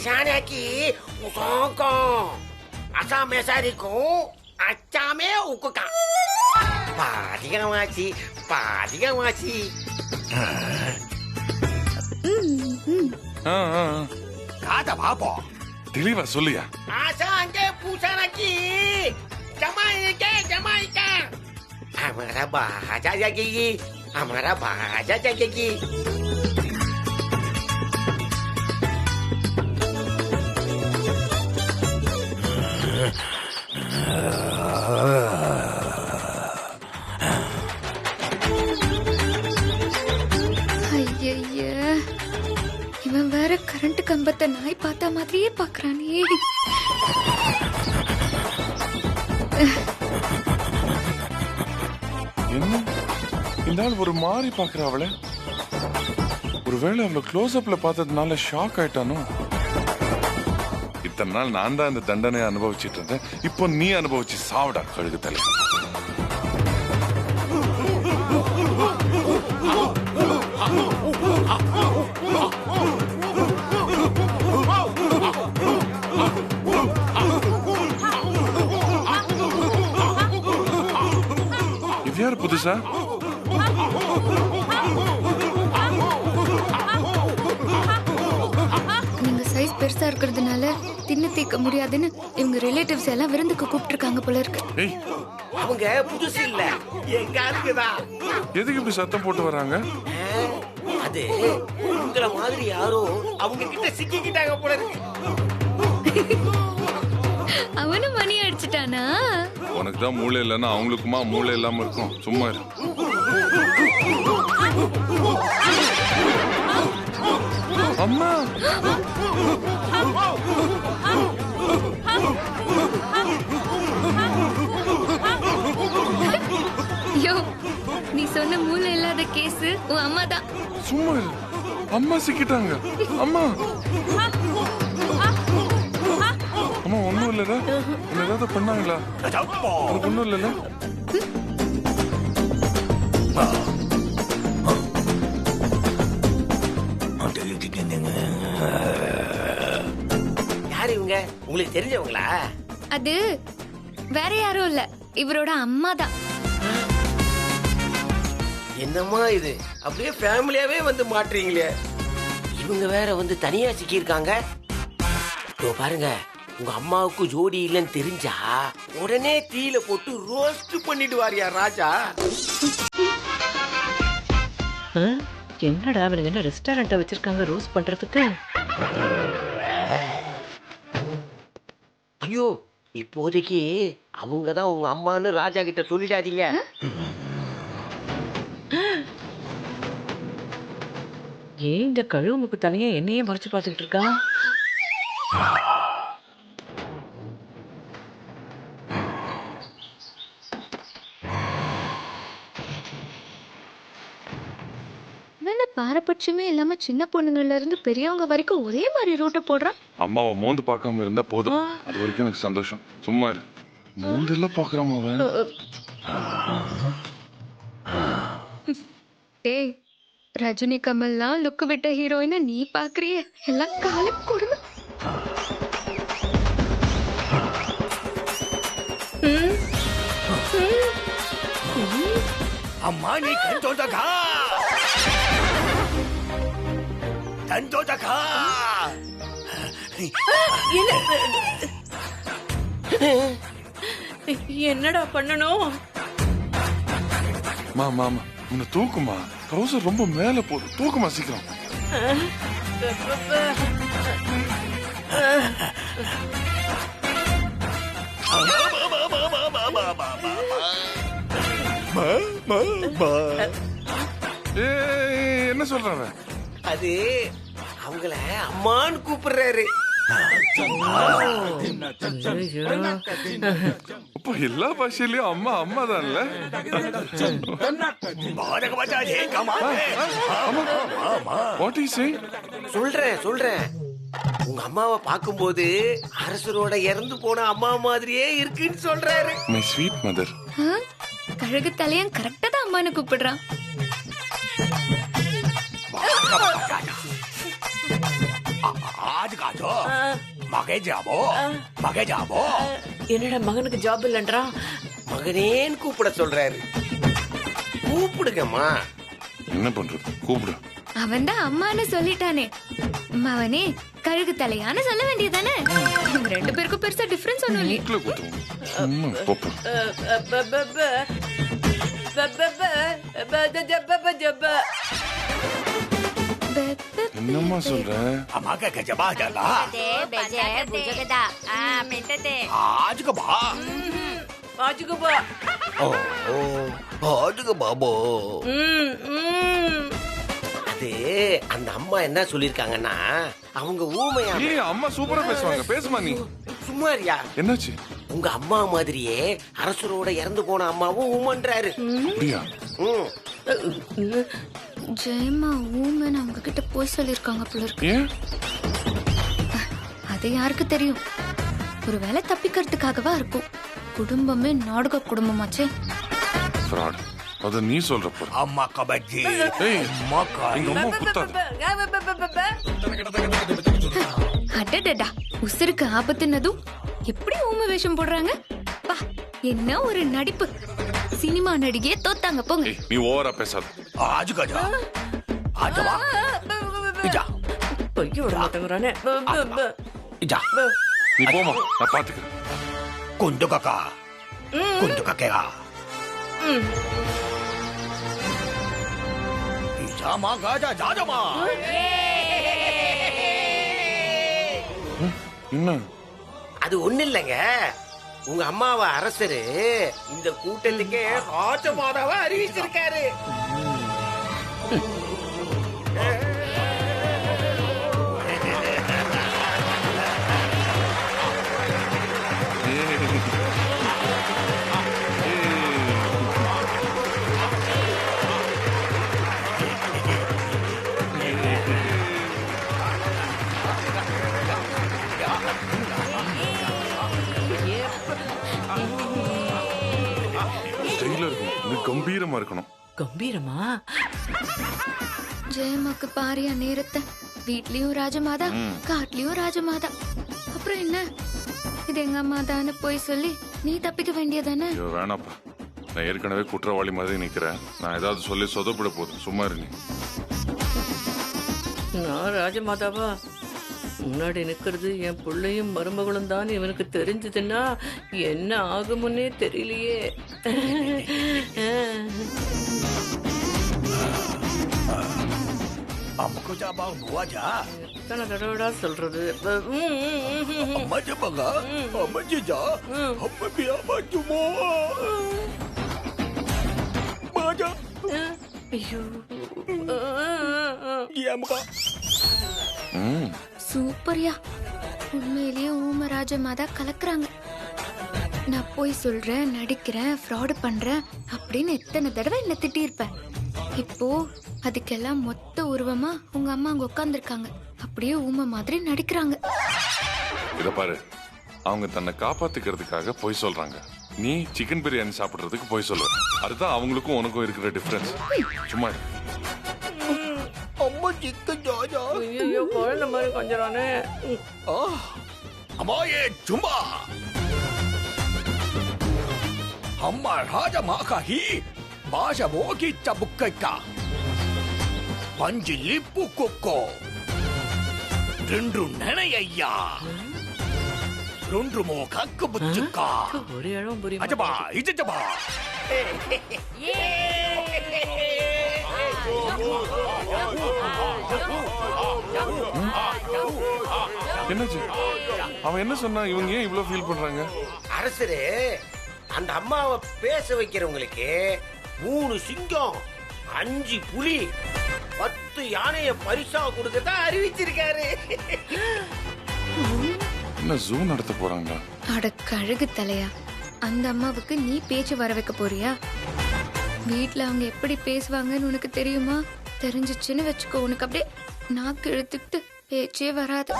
Sana ki usongkong. Asa mesariku acame ukuka. Padiga maci. காத பாப்போம். தெளிவா சொல்லியா? Asa ange pusana ki. Jamaika. Amara bahaja lagi. ஐயையே, இவன் வேற கரண்ட் கம்பத்தை நாய் பார்த்த மாதிரியே பாக்குறானே. என்ன இந்த ஆள் ஒரு மாதிரி பாக்குற அவளை? ஒருவேளை அவளை க்ளோஸ் அப்ல பார்த்ததுனால ஷாக் ஆயிட்டானோ? இத்தனை நாள் நான் தான் இந்த தண்டனையை அனுபவிச்சுட்டு இருந்தேன். இப்போ நீ அனுபவிச்சு சாவடா கழுகு தலை. இது யாரு புதுசா? நீங்க சைஸ் பெருசா இருக்கிறதுனால தின்னு தீக்க முடியாதுன்னு இவங்க ரிலேட்டிவ்ஸ் எல்லாம் விருந்துக்கு கூப்பிட்டுருக்காங்க போல இருக்கு. ஏய், அவங்க புதுசு இல்ல, எங்க இருக்குதான். எதுக்கு இப்படி சத்தம் போட்டு வர்றாங்க? அது உங்களை மாதிரி யாரோ அவங்க கிட்ட சிக்கிக்கிட்டாங்க போல இருக்கு. அவனும் மணி அடிச்சுட்டானா? உனக்கு தான் மூளை இல்லைன்னா அவங்களுக்குமா மூளை இல்லாம இருக்கும். சும்மா இரு. அம்மா, ஐயோ, நீ சொன்ன மூளை இல்லாத கேஸ் உன் அம்மா தான். சும்மா இரு. அம்மா சிக்கிட்டாங்க. அம்மா அம்மா ஒண்ணும் இல்லடா. என்ன ஏதாவது பண்ணாங்களா? உனக்கு ஒண்ணும் இல்லல? யாரு இவங்க? உங்களுக்கு தெரிஞ்சவங்களா? அது வேற யாரும் இல்ல, இவரோட அம்மா தான். என்னம்மா இது, அப்படியே ஃபேமிலியாவே வந்து மாட்டுறீங்களே. இவங்க வேற வந்து தனியா சிக்கியிருக்காங்க. இதோ பாருங்க, உங்க அம்மாவுக்கு ஜோடி இல்லைன்னு தெரிஞ்சா உடனே தீயில போட்டு ரோஸ்ட் பண்ணிட்டு வாரியா ராஜா. என்னடா அவனுக்கு என்ன ரெஸ்டாரண்ட்டை வச்சிருக்காங்க ரோஸ்ட் பண்றதுக்கு? ஐயோ, இப்போதைக்கு அவங்க தான் உங்க அம்மான்னு ராஜா கிட்ட சொல்லிடாதீங்க. ஏன் இந்த கழுவுமுக்கு தனியா என்னையே மறைச்சு பார்த்துக்கிட்டு இருக்கா? பாரபட்சமே இல்லாம சின்ன பொண்ணுங்கள்ல இருந்து பெரியவங்க வரைக்கும் ஒரே மாதிரி ரூட்டை போடுறான். அம்மாவை மோந்து பார்க்காம இருந்தா போதும். அது வரைக்கும் எனக்கு சந்தோஷம். சும்மா இரு. மோந்து எல்லாம் பாக்குறாம அவன். டேய், ரஜினி கமல்லாம் லுக்கு விட்ட ஹீரோயினை நீ பாக்குறிய எல்லாம் காலை கொடுமை. அம்மா நீ கண்டோதகா என்னடா பண்ணணும்? மாமா உன்னை தூக்குமா. ட்ரௌசர் ரொம்ப மேல போகுது. தூக்குமா சீக்கிரம். என்ன சொல்றாங்க? அது அவங்கள அம்மான்னு கூப்பிடுறாரு. அப்ப எல்லா பாஷையிலயும் அம்மா அம்மா தான்ல. சொல்றேன் உங்க அம்மாவை பார்க்கும்போது அரசரோட இறந்து போன அம்மா மாதிரியே இருக்குன்னு சொல்றாரு. My sweet mother. கழுகு தலையன் கரெக்டா தான் அம்மானு கூப்பிடுறான். आज का जो मगे जाबो मगे जाबो என்னடா மகனுக்கு ஜாப் இல்லன்றா? மகனேன்னு கூப்பிட சொல்றாரு. கூப்பிடுங்கம்மா. என்ன பண்றது? கூப்பிடு. அவன் தான் அம்மான்னு சொல்லிட்டானே. மவனே கழுகு தலையான்னு சொல்ல வேண்டியதானே. ரெண்டு பேருக்கும் பெருசா டிஃபரன்ஸ் ஒண்ணும் இல்லையே. வீட்டுல கூத்துவோம். சும்மா போப்போ. என்னம்மா சொல்ற? मगे के जबा जाला आज का बा பாஜுக்குப்பா. ओ आज का बाबो அது அந்த அம்மா என்ன சொல்லிருக்காங்கன்னா அவங்க ஊமையா. ஏய் அம்மா சூப்பரா பேசுவாங்க. பேசுமா நீ. சும்மாரியா? என்னாச்சு? உங்க அம்மா மாதிரியே அரசரோட இறந்து போன அம்மாவும் ஊமன்றாரு. அப்படியா? ஜெயம்மா ஊமன் அவங்க கிட்ட போய் சொல்லிருக்காங்க போல இருக்கு. ஏன்? அது யாருக்கு தெரியும்? ஒருவேளை தப்பிக்கிறதுக்காகவா இருக்கும். குடும்பமே நாடக குடும்பமாச்சே. ஃப்ராட். அத நீ சொல்றப்ப. अम्मा का बज्जी ஏய் मका எங்க அம்மா குத்தாத. அடடடா உசுருக்கு ஆபத்துனதும் எப்படி ஊம வேஷம் போடுறாங்க. பா என்ன ஒரு நடிப்பு. சினிமா நடிகையே தோத்தாங்க போங்க. ஏய் நீ ஓவரா பேசாத. आज का जा आज बा जा ஐயோ விட மாட்டேங்கிறானே. जा நீ போமா நான் பாத்துக்கிறேன். कुंदू काका कुंदू काकेगा जा मां गाजा जा जा मां என்ன? அது ஒண்ணு இல்லைங்க. உங்க அம்மாவை அரசரு இந்த கூட்டத்துக்கே ராஜமாதாவா அறிவிச்சிருக்காரு. ஸ்டைலா இருக்கணும். நீ கம்பீரமா இருக்கணும். கம்பீரமா? ஜெயம்மாக்கு பாரியா நேரத்தை. வீட்லயும் ராஜமாதா காட்டுலயும் ராஜமாதா. அப்புறம் என்ன? இது எங்க அம்மா தானே போய் சொல்லி நீ தப்பிக்க வேண்டியதானே. ஐயோ வேணாப்பா. நான் ஏற்கனவே குற்றவாளி மாதிரி நிக்கிறேன். நான் ஏதாவது சொல்லி சொதப்பிட போதும். சும்மா இரு நீ. நான் ராஜமாதாவா? முன்னாடி நிக்கிறது என் பிள்ளையும் மருமகளும் தான் இவனுக்கு தெரிஞ்சதுன்னா என்ன ஆகுமுன்னே தெரியலையே. हमको जा बा बुआ जा எத்தனை தடவைடா சொல்றது? अम्मा जा बगा अम्मा जी जा अम्मा भी अम्मा जुमो बाजा ஐயோ ये हमका ம் சூப்பர்யா. உண்மையிலேயே ஊம ராஜமாதா கலக்குறாங்க. நான் போய் சொல்றேன், நடிக்கிறேன், ஃப்ராடு பண்றேன் அப்படின்னு எத்தனை தடவை என்ன திட்டியிருப்பேன். இப்போ அதுக்கெல்லாம் மொத்த உருவமா உங்க அம்மா அங்க உட்கார்ந்துருக்காங்க. அப்படியே ஊம மாதிரி நடிக்கிறாங்க. இத பாரு. அவங்க தன்னை காப்பாத்திக்கிறதுக்காக பொய் சொல்றாங்க. நீ சிக்கன் பிரியாணி சாப்பிடுறதுக்கு பொய் சொல்ற. அதுதான் அவங்களுக்கும் உனக்கும் இருக்கிற டிஃபரன்ஸ். சும்மா இரு. अम्मा जी का जा जा ஐயோ குழந்தை மாதிரி கொஞ்சறானே. अम्मा ये जुम्बा अम्मा राजा माँ का ही बाजा मोगी चबुक्का का पंजिली पुकुको रिंड्रु ननय्या रिंड्रु मो कक्क बुच्चुका ஒரு இடம் புரியும். अजबा इजबा என்னாச்சு? அவன் என்ன சொன்னா? இவங்க ஏன் இவ்வளவு ஃபீல் பண்றாங்க? அரசரு அந்த அம்மாவை பேச வைக்கிறவங்களுக்கு 3 சிங்கம் 5 புலி 10 யானைய பரிசா கொடுக்கத்தான் அறிவிச்சிருக்காரு. என்ன ஜூ நடத்த போறாங்களா? அட கழுகு தலையா. அந்த அம்மாவுக்கு நீ பேச்சு வர வைக்க போறியா? வீட்ல அவங்க எப்படி பேசுவாங்கன்னு உனக்கு தெரியுமா? தெரிஞ்சிச்சுன்னு வச்சுக்கோ, உனக்கு அப்படியே நாக்கு இழுத்துக்கிட்டு பேச்சே வராது.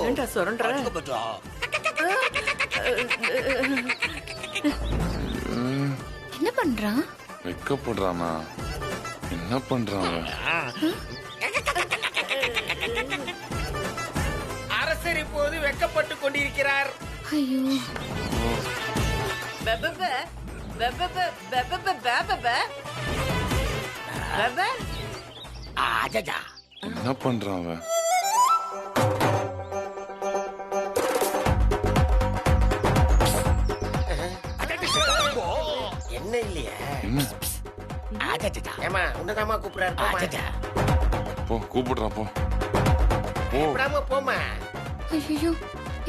ஏன்டா சுரண்டுற? பண்றான்? வெக்கப்படுறானா? என்ன பண்றாங்க? அரசர் இப்போது வெக்கப்பட்டு கொண்டிருக்கிறார். ஐயோ, அஜஜா. என்ன பண்றாங்க? என்ன இல்லையா? என்ன? அஜஜா. ஏமா உன்னதாமா கூப்பிடுறாரு. அஜஜா. போ கூப்பிடுறான் போ. போ. கூப்பிடாம போமா. ஐயோ,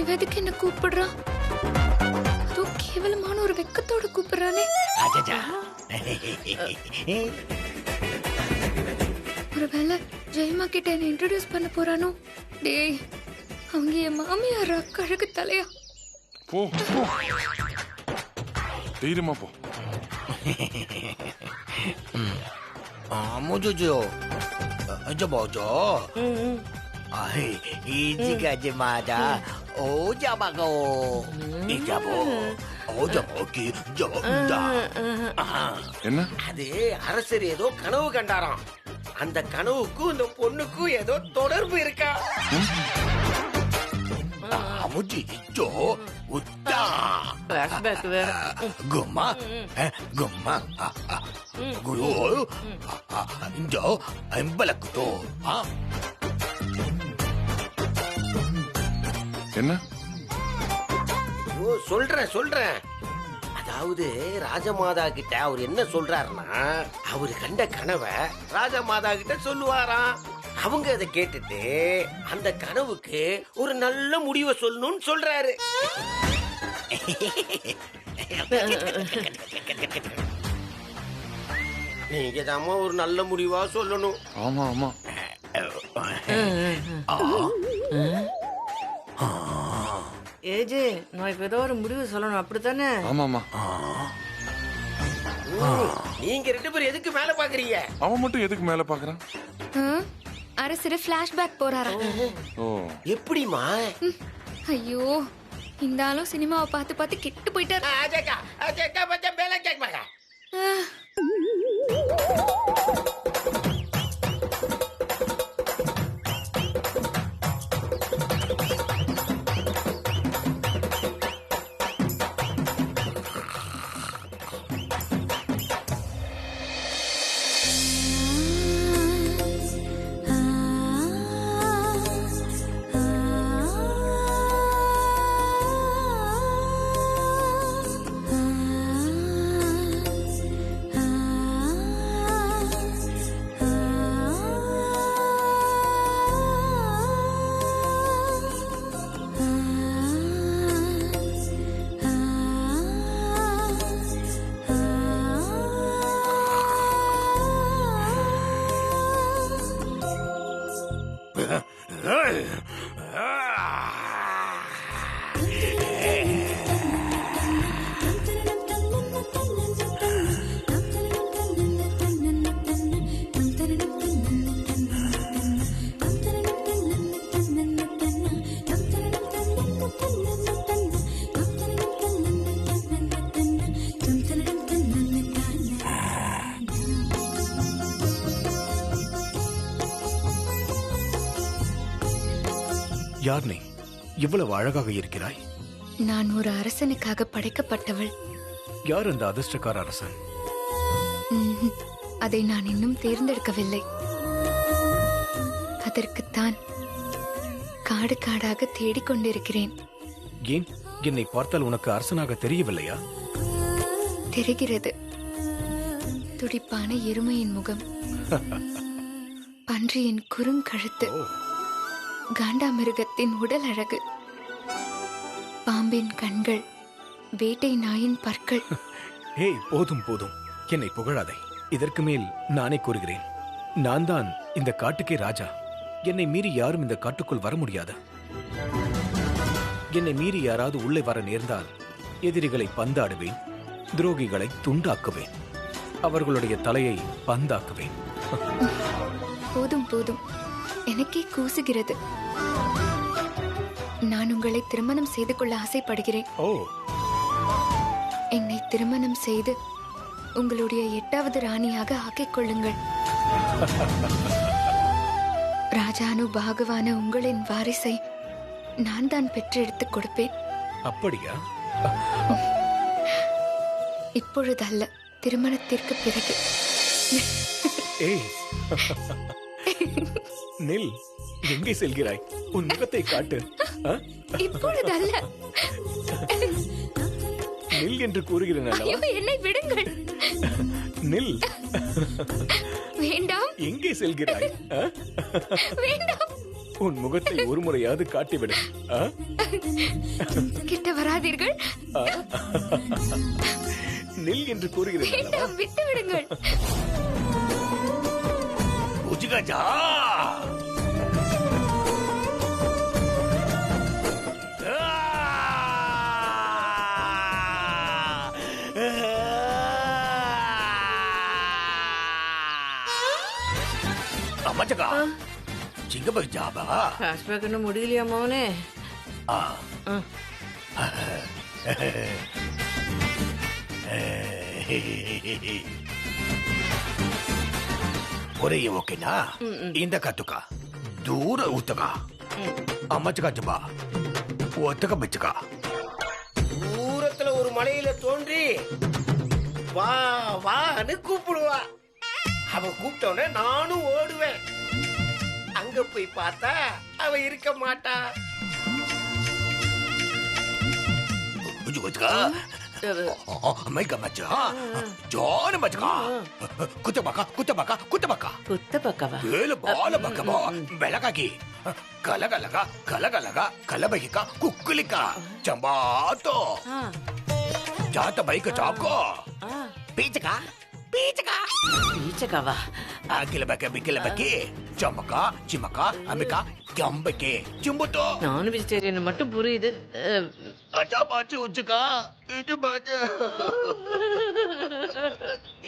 இவ எதுக்கு என்ன கூப்பிடுறான்? அதோ கேவலமான ஒரு வெக்கத்தோட கூப்பிடுறானே. அஜஜா. ஒருவேளை ஜெயமா கிட்ட என்ன இன்ட்ரோடியூஸ் பண்ண போறானோ? டேய், அவங்க என் மாமியாரா? கழகு தலையா? போ போ. தைரியமா போ. Mojojo. Jobojo. Ai, jika jemada. Oh, jabago. Ijabo. Oh, jaboki. Joda. என்ன? அது அரசர் ஏதோ கனவு கண்டாராம். அந்த கனவுக்கும் இந்த பொண்ணுக்கும் ஏதோ தொடர்பு இருக்கா? Amuji jo. Uda. Flashback வேற. Guma. Guma. Guru. Jo. Embalakuto. என்ன? ஐயோ, சொல்றேன். அதாவது ராஜமாதா கிட்ட அவர் என்ன சொல்றாருன்னா, அவரு கண்ட கனவை ராஜமாதா கிட்ட சொல்லுவாராம். அவங்க அதை கேட்டுட்டு அந்த கனவுக்கு ஒரு நல்ல முடிவை சொல்லணும்னு சொல்றாரு. நீங்க தாமா ஒரு நல்ல முடிவா சொல்லணும். ஆமா ஆமா. ஏஜே, நான் இப்ப ஏதோ ஒரு முடிவு சொல்லணும், அப்படித்தானே? ஆமாமா. நீங்க ரெண்டு பேரும் எதுக்கு மேல பாக்குறீங்க? அவன் மட்டும் எதுக்கு மேல பாக்குறான்? அரசர் பிளாஷ்பேக் போறாரா? ஓ, எப்படிமா? ஐயோ, இந்த ஆளும் சினிமாவை பார்த்து பார்த்து கெட்டு போயிட்டாரு. அஜக்கா பச்சை மேல கேட்பாங்க. யார் நீ? இவ்வளவு அழகாக இருக்கிறாய். நான் ஒரு அரசனுக்காக படைக்கப்பட்டவள். யார் அந்த அதிர்ஷ்டக்கார அரசன்? அதை நான் இன்னும் தேர்ந்தெடுக்கவில்லை. அதற்குத்தான் காடு காடாக தேடிக்கொண்டிருக்கிறேன். ஏன் என்னை பார்த்தால் உனக்கு அரசனாக தெரியவில்லையா? தெரிகிறது. துடிப்பான எருமையின் முகம், பன்றியின் குறுங்கழுத்து, காண்டாமிருகத்தின் உடல் அழகு, பாம்பின் கண்கள், வேட்டை நாயின் பற்கள். ஏய், போதும் போதும், என்னை புகழாதே. இதற்கு மேல் நானே கூறுகிறேன், நான் தான் இந்த காட்டுக்கே ராஜா. என்னை மீறி யாரும் இந்த காட்டுக்குள் வர முடியாது. என்னை மீறி யாராவது உள்ளே வர நேர்ந்தால் எதிரிகளை பந்தாடுவேன், துரோகிகளை துண்டாக்குவேன், அவர்களுடைய தலையை பந்தாக்குவேன். போதும் போதும், எனக்கே கூசுகிறது. நான் உங்களை திருமணம் செய்து கொள்ள ஆசைப்படுகிறேன். ஓ, என்னை திருமணம் செய்து உங்களுடைய 8வது ராணியாக ஆக்கிக் கொள்ளுங்கள். ராஜானு பாகவான உங்களின் வாரிசை நான் தான் பெற்றெடுத்துக் கொடுப்பேன். அப்படியா? இப்பொழுதல்ல, திருமணத்திற்கு பிறகு. ஏய் நில், எங்கே செல்கிறாய்? உன் முகத்தை காட்டு. ஆ? இப்பொழுதல்ல. நில் என்று கூறுகிறேன் அல்லவா? ஐயோ, என்னை விடுங்கள். நில். வேண்டாம். எங்கே செல்கிறாய்? ஆ? வேண்டாம். உன் முகத்தை ஒரு முறையாவது காட்டிவிடு. ஆ? கிட்ட வராதீர்கள். ஆ? நில் என்று கூறுகிறேன் அல்லவா? வேண்டாம், விட்டு விடுங்கள். உஜ்கஜா அம்மாச்சக்கா சிங்க போய் ஜாபா ஃபிளாஷ்பேக் இன்னும் முடியலையா மோனே? ஒரே ஓகேனா இந்த கத்துக்கா தூர ஊத்துக்கா அம்மாச்சக்கா ஜபா ஒத்துக்க பிச்சுக்கா தூரத்துல ஒரு மலையில தோன்றி வா வான்னு கூப்பிடுவா. அவ கூப்பிட்டோன்னே நானும் ஓடுவேன். அங்க போய் பார்த்தா அவ இருக்க மாட்டா. பீச்சக்காவா? நான் வெஜிடேரியன் மட்டும் புரியுது.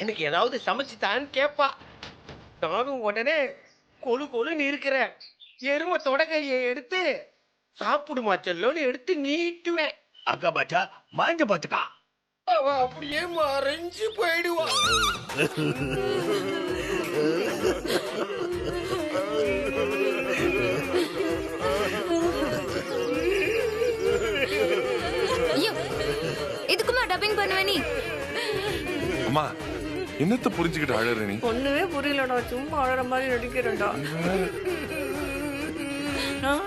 எனக்கு ஏதாவது சமைச்சுட்டான்னு கேப்பா. நானும் உடனே கொழு கொழுன்னு இருக்கிறேன். எரும தொடகையை எடுத்து சாப்பிடுமா செல்லோன்னு எடுத்து நீட்டுவேன். அக்கா பாச்சா மாஞ்ச பாத்துக்கா அவ அப்படியே மறைஞ்சு போயிடுவா. ஐயோ, இதுக்குமா டப்பிங் பண்ணுவ நீ? அம்மா என்னத்த புரிஞ்சுக்கிட்டு அழற நீ? ஒண்ணுமே புரியலடா, சும்மா அழற மாதிரி நடிக்கிறேன்டா.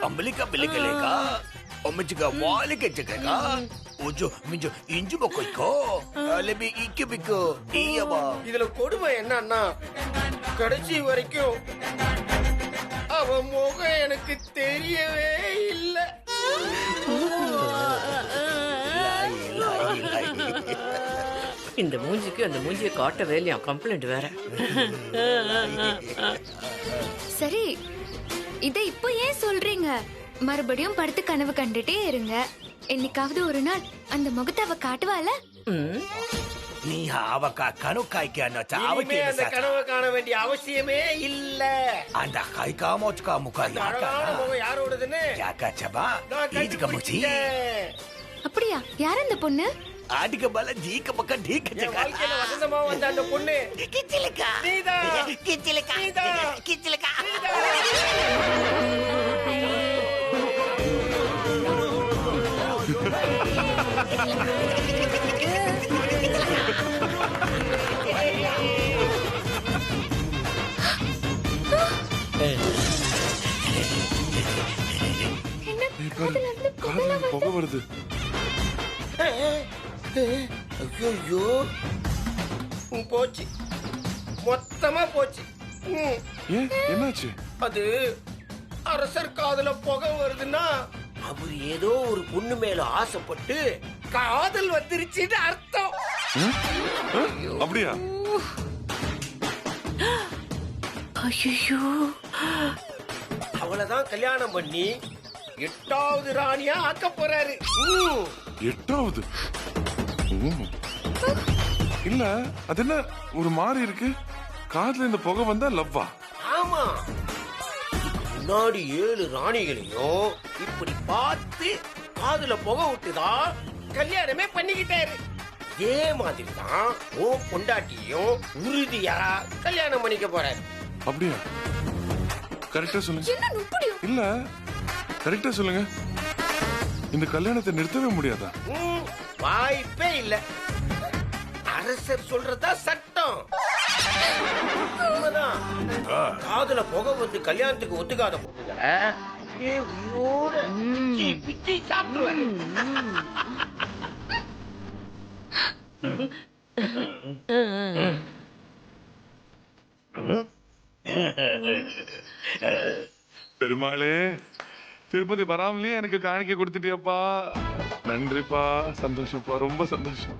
அம்பலிக்கா பிள்ளைக்கலேக்கா ஒம்மச்சிக்கா வாலிக்க சக்கா ஓஜோ மிஞ்சோ இஞ்சு பக்கோ லெபி இக்கு பிக்கோ ஈயவா. இதுல கொடுமை என்னன்னா கடைசி வரைக்கும் அவ முகம் எனக்கு தெரியவே இல்ல. இந்த மூஞ்சிக்கு அந்த மூஞ்சியை காட்டவே இல்லையா? கம்ப்ளைண்ட் வேற. சரி, இதை இப்போ ஏன் சொல்றீங்க? மறுபடியும் படுத்து கனவு கண்டுட்டே இருங்க. என்னைக்காவது ஒரு நாள் அந்த முகத்தை அவ காட்டுவால. நீ அவக்கா கனவு காய்க்க அந்த கனவை காண வேண்டிய அவசியமே இல்ல. அந்த காய்க்காம வச்சுக்கா முக்கா யாரோடதுன்னு அப்படியா? யார் அந்த பொண்ணு? ஆடிக்க பல ஜீக்க பக்கம் டீக்க வாழ்க்கையில வசந்தமா வந்த அந்த பொண்ணு கிச்சிலிக்கா. நீதா கிச்சிலிக்கா. நீதா கிச்சிலிக்கா. புகை வருது. ஐயோ போச்சு, மொத்தமா போச்சு. ஏன் என்னாச்சு? அது அரசர் காதுல புகை வருதுன்னா அவர் ஏதோ ஒரு பொண்ணு மேல ஆசைப்பட்டு காதல் வந்துருச்சுன்னு அர்த்தம். அப்படியா? ஐயோ, அவளதான் கல்யாணம் பண்ணி 8வது ராணியா ஆக்க போறாரு. 8வது? இல்ல அது என்ன ஒரு மாதிரி இருக்கு? காதுல இந்த புகை வந்தா லவ்வா? ஆமா, முன்னாடி 7 ராணிகளையும் இப்படி பார்த்து காதுல புகை விட்டுதான் கல்யாணமே பண்ணிக்கிட்டாரு. இதே மாதிரி தான் உன் பொண்டாட்டியும் உறுதியா கல்யாணம் பண்ணிக்க போறாரு. அப்படியா? கரெக்டா சொல்லுங்க. என்ன நுப்படியா? இல்ல கரெக்டா சொல்லுங்க. இந்த கல்யாணத்தை நிறுத்தவே முடியாதா? வாய்ப்பே இல்ல. அரசர் சொல்றதா சட்டம். உண்மைதான். காதுல புகை வந்து கல்யாணத்துக்கு ஒத்துக்காத பொண்ணுங்க உயிரோட பிச்சி சாப்பிடுவேன். பெருமாளே, திருப்பதி வராமலே எனக்கு காணிக்க கொடுத்துட்டியப்பா. நன்றிப்பா, சந்தோஷப்பா, ரொம்ப சந்தோஷம்.